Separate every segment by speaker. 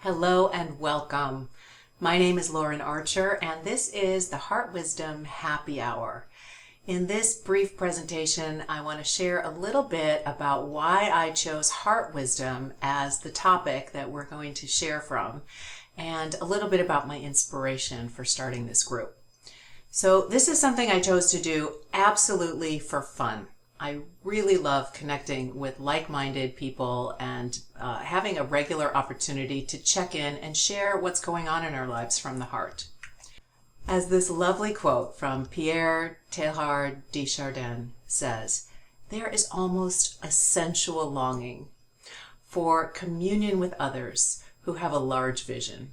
Speaker 1: Hello and welcome. My name is Lauren Archer and this is the Heart Wisdom Happy Hour. In this brief presentation, I want to share a little bit about why I chose heart wisdom as the topic that we're going to share from, and a little bit about my inspiration for starting this group. So this is something I chose to do absolutely for fun. I really love connecting with like-minded people and having a regular opportunity to check in and share what's going on in our lives from the heart. As this lovely quote from Pierre Teilhard de Chardin says, "There is almost a sensual longing for communion with others who have a large vision,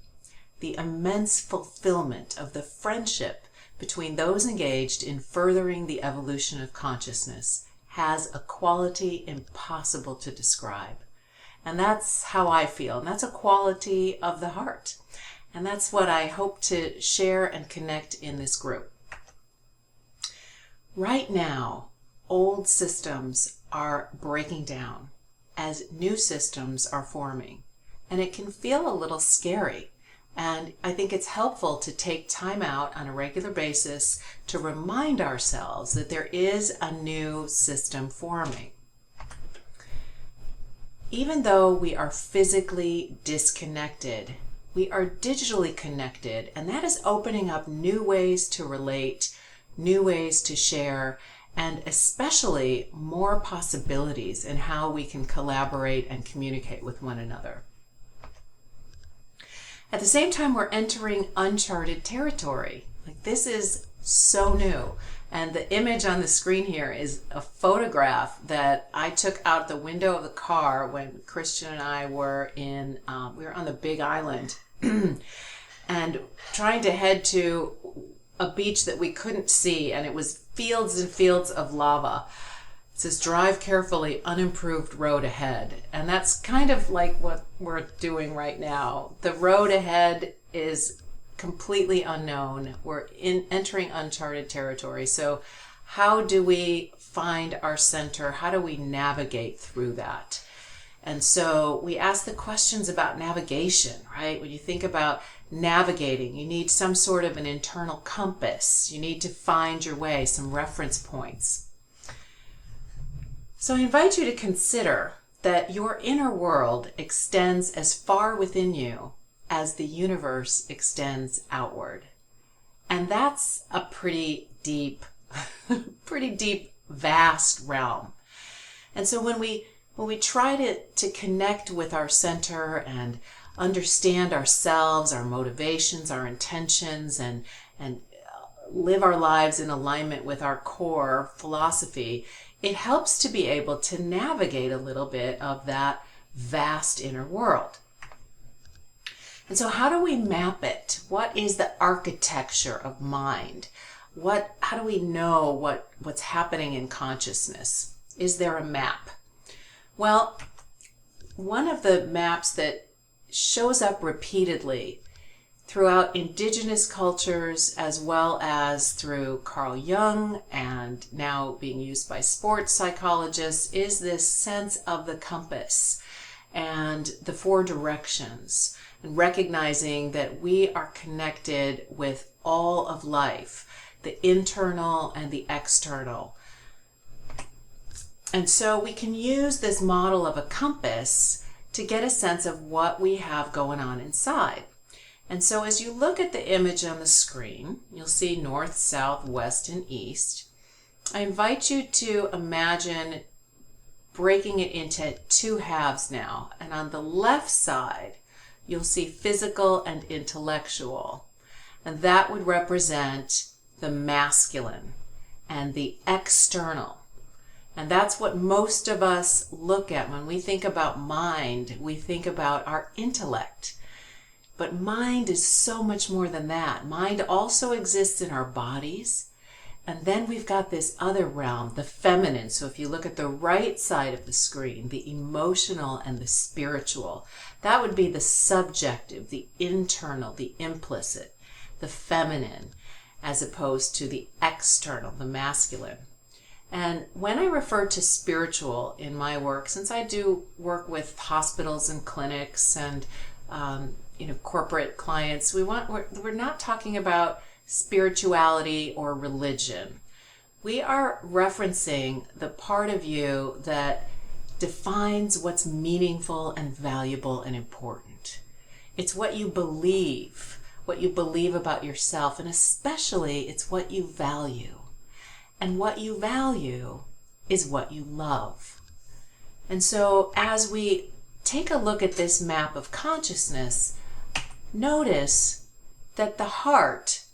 Speaker 1: the immense fulfillment of the friendship between those engaged in furthering the evolution of consciousness has a quality impossible to describe." And that's how I feel, and that's a quality of the heart. And that's what I hope to share and connect in this group. Right now, old systems are breaking down as new systems are forming, and it can feel a little scary. And I think it's helpful to take time out on a regular basis to remind ourselves that there is a new system forming. Even though we are physically disconnected, we are digitally connected, and that is opening up new ways to relate, new ways to share, and especially more possibilities in how we can collaborate and communicate with one another. At the same time, we're entering uncharted territory. This is so new. And the image on the screen here is a photograph that I took out the window of the car when Christian and I were we were on the Big Island and trying to head to a beach that we couldn't see, and it was fields and fields of lava. It says, "Drive carefully, unimproved road ahead." And that's kind of like what we're doing right now. The road ahead is completely unknown. We're entering uncharted territory. So how do we find our center? How do we navigate through that? And so we ask the questions about navigation, right? When you think about navigating, you need some sort of an internal compass. You need to find your way, some reference points. So I invite you to consider that your inner world extends as far within you as the universe extends outward. And that's a pretty deep, vast realm. And so when we try to connect with our center and understand ourselves, our motivations, our intentions, and live our lives in alignment with our core philosophy, it helps to be able to navigate a little bit of that vast inner world. And so how do we map it? What is the architecture of mind? How do we know what's happening in consciousness? Is there a map? Well, one of the maps that shows up repeatedly throughout Indigenous cultures, as well as through Carl Jung and now being used by sports psychologists, is this sense of the compass and the four directions, and recognizing that we are connected with all of life, the internal and the external. And so we can use this model of a compass to get a sense of what we have going on inside. And so as you look at the image on the screen, you'll see north, south, west, and east. I invite you to imagine breaking it into two halves now. And on the left side, you'll see physical and intellectual. And that would represent the masculine and the external. And that's what most of us look at. When we think about mind, we think about our intellect. But mind is so much more than that. Mind also exists in our bodies. And then we've got this other realm, the feminine. So if you look at the right side of the screen, the emotional and the spiritual, that would be the subjective, the internal, the implicit, the feminine, as opposed to the external, the masculine. And when I refer to spiritual in my work, since I do work with hospitals and clinics and corporate clients. We're not talking about spirituality or religion. We are referencing the part of you that defines what's meaningful and valuable and important. It's what you believe about yourself, and especially it's what you value. And what you value is what you love. And so as we take a look at this map of consciousness, notice that the heart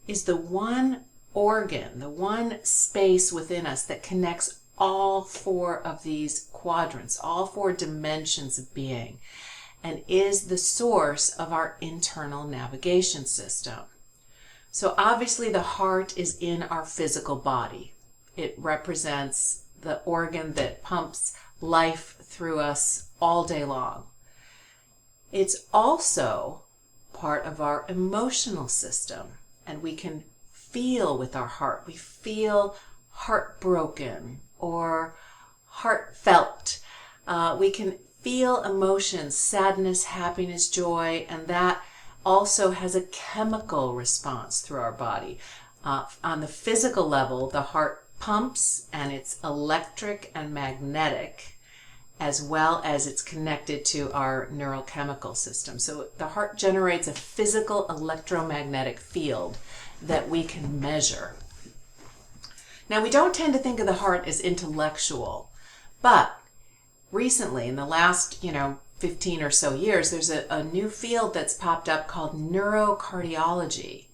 Speaker 1: is the one organ, the one space within us that connects all four of these quadrants, all four dimensions of being, and is the source of our internal navigation system. So obviously the heart is in our physical body. It represents the organ that pumps life through us all day long. It's also part of our emotional system, and we can feel with our heart. We feel heartbroken or heartfelt. We can feel emotions, sadness, happiness, joy, and that also has a chemical response through our body. On the physical level, the heart pumps, and it's electric and magnetic, as well as it's connected to our neurochemical system. So the heart generates a physical electromagnetic field that we can measure. Now, we don't tend to think of the heart as intellectual, but recently, in the last 15 or so years, there's a new field that's popped up called neurocardiology.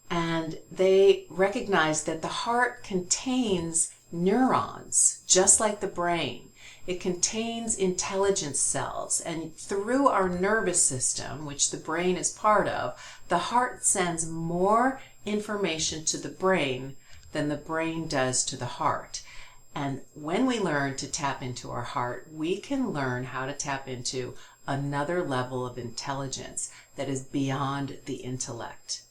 Speaker 1: And they recognize that the heart contains neurons, just like the brain. It contains intelligence cells, and through our nervous system, which the brain is part of, the heart sends more information to the brain than the brain does to the heart. And when we learn to tap into our heart, we can learn how to tap into another level of intelligence that is beyond the intellect.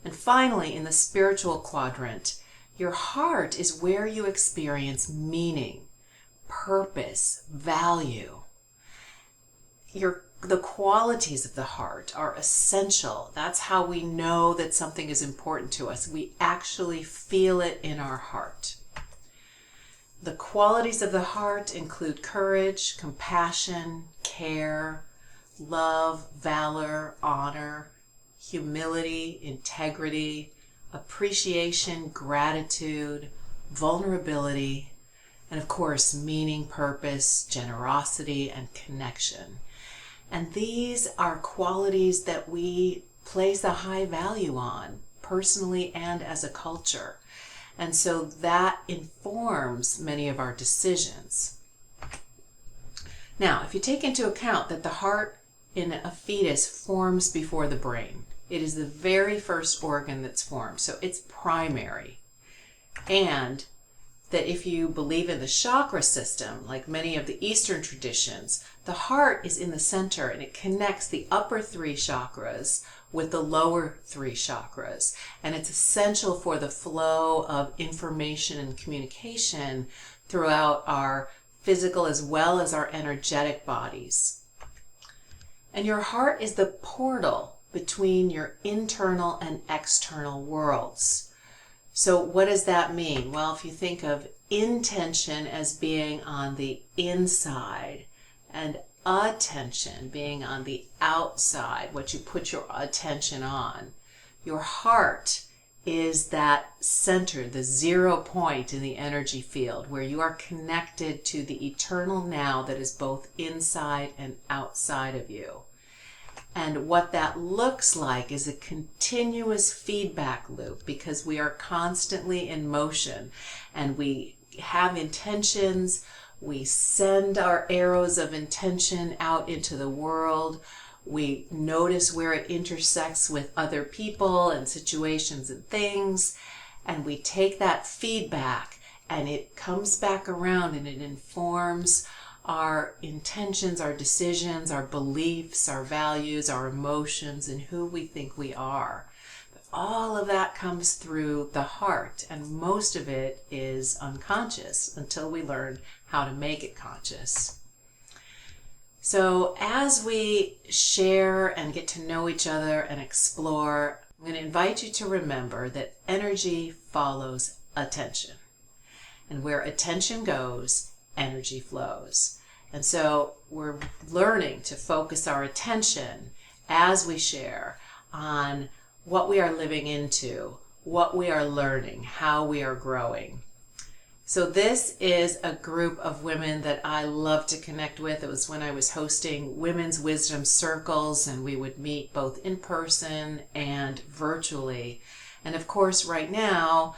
Speaker 1: And finally, in the spiritual quadrant, your heart is where you experience meaning, purpose, value. The qualities of the heart are essential. That's how we know that something is important to us. We actually feel it in our heart. The qualities of the heart include courage, compassion, care, love, valor, honor, humility, integrity, appreciation, gratitude, vulnerability, and of course, meaning, purpose, generosity, and connection. And these are qualities that we place a high value on, personally and as a culture. And so that informs many of our decisions. Now, if you take into account that the heart in a fetus forms before the brain, it is the very first organ that's formed, so it's primary. And that if you believe in the chakra system, like many of the Eastern traditions, the heart is in the center and it connects the upper three chakras with the lower three chakras. And it's essential for the flow of information and communication throughout our physical as well as our energetic bodies. And your heart is the portal between your internal and external worlds. So what does that mean? Well, if you think of intention as being on the inside and attention being on the outside, what you put your attention on, your heart is that center, the 0 point in the energy field where you are connected to the eternal now that is both inside and outside of you. And what that looks like is a continuous feedback loop, because we are constantly in motion and we have intentions, we send our arrows of intention out into the world, we notice where it intersects with other people and situations and things, and we take that feedback and it comes back around and it informs our intentions, our decisions, our beliefs, our values, our emotions, and who we think we are. But all of that comes through the heart, and most of it is unconscious until we learn how to make it conscious. So as we share and get to know each other and explore, I'm going to invite you to remember that energy follows attention. And where attention goes, energy flows. And so we're learning to focus our attention as we share on what we are living into, what we are learning, how we are growing. So this is a group of women that I love to connect with. It was when I was hosting Women's Wisdom Circles, and we would meet both in person and virtually. And of course, right now,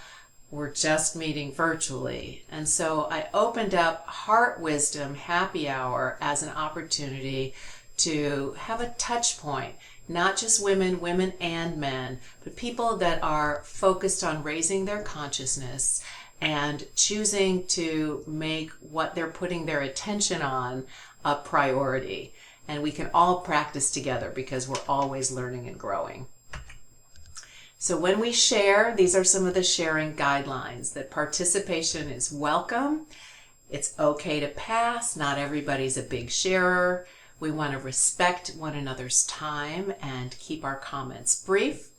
Speaker 1: we're just meeting virtually. And so I opened up Heart Wisdom Happy Hour as an opportunity to have a touch point. Not just women and men, but people that are focused on raising their consciousness and choosing to make what they're putting their attention on a priority. And we can all practice together because we're always learning and growing. So when we share, these are some of the sharing guidelines: that participation is welcome. It's okay to pass. Not everybody's a big sharer. We want to respect one another's time and keep our comments brief.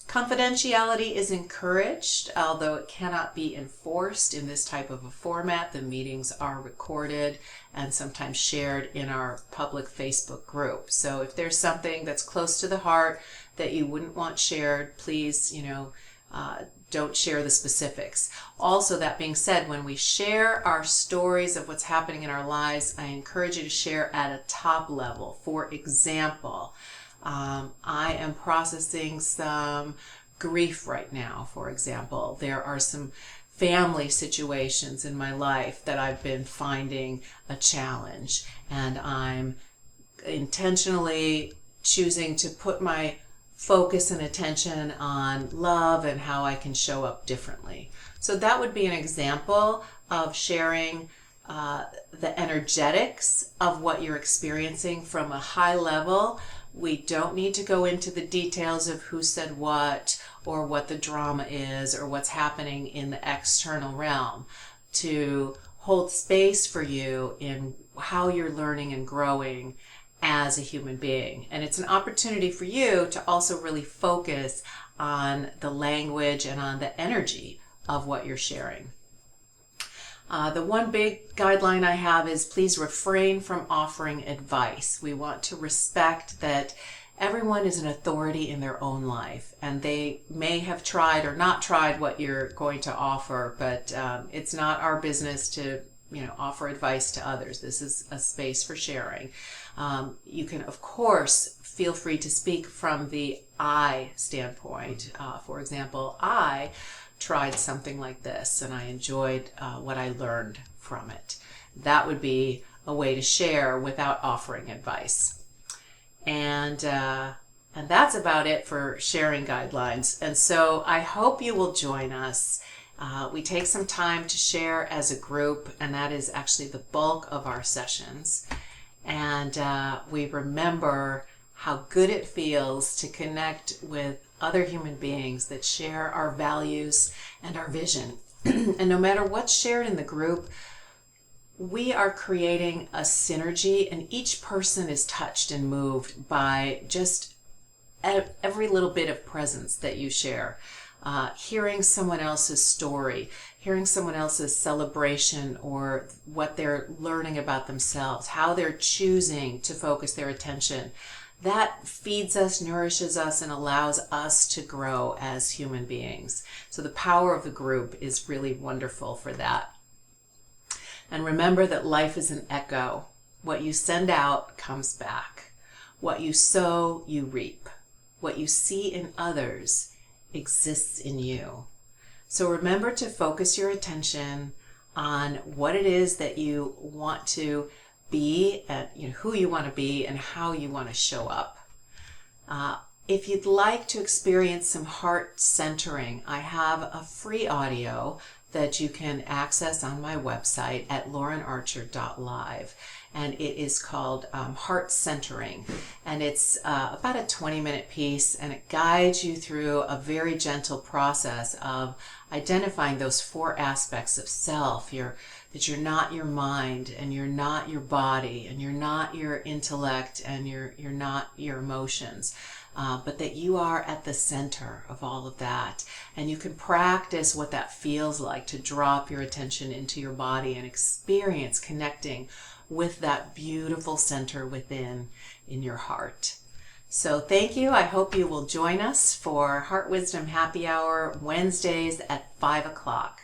Speaker 1: Confidentiality is encouraged, although it cannot be enforced in this type of a format. The meetings are recorded and sometimes shared in our public Facebook group. So if there's something that's close to the heart that you wouldn't want shared, please, don't share the specifics. Also, that being said, when we share our stories of what's happening in our lives, I encourage you to share at a top level. For example, I am processing some grief right now, for example. There are some family situations in my life that I've been finding a challenge, and I'm intentionally choosing to put my focus and attention on love and how I can show up differently. So that would be an example of sharing the energetics of what you're experiencing from a high level. We don't need to go into the details of who said what or what the drama is or what's happening in the external realm, to hold space for you in how you're learning and growing as a human being. And it's an opportunity for you to also really focus on the language and on the energy of what you're sharing. The one big guideline I have is please refrain from offering advice. We want to respect that everyone is an authority in their own life, and they may have tried or not tried what you're going to offer, but it's not our business to offer advice to others. This is a space for sharing. You can, of course, feel free to speak from the I standpoint. For example, I tried something like this and I enjoyed what I learned from it. That would be a way to share without offering advice. And that's about it for sharing guidelines. And so I hope you will join us. We take some time to share as a group, and that is actually the bulk of our sessions. And we remember how good it feels to connect with other human beings that share our values and our vision. And no matter what's shared in the group, we are creating a synergy, and each person is touched and moved by just every little bit of presence that you share. Hearing someone else's story, hearing someone else's celebration or what they're learning about themselves, how they're choosing to focus their attention, that feeds us, nourishes us, and allows us to grow as human beings. So the power of the group is really wonderful for that. And remember that life is an echo. What you send out comes back. What you sow, you reap. What you see in others exists in you. So remember to focus your attention on what it is that you want to be, and who you want to be, and how you want to show up. If you'd like to experience some heart centering, I have a free audio that you can access on my website at laurenarcher.live. and it is called Heart Centering. And it's about a 20-minute piece, and it guides you through a very gentle process of identifying those 4 aspects of self. That you're not your mind, and you're not your body, and you're not your intellect, and you're not your emotions. But that you are at the center of all of that. And you can practice what that feels like to drop your attention into your body and experience connecting with that beautiful center within in your heart. So thank you. I hope you will join us for Heart Wisdom Happy Hour Wednesdays at 5 o'clock.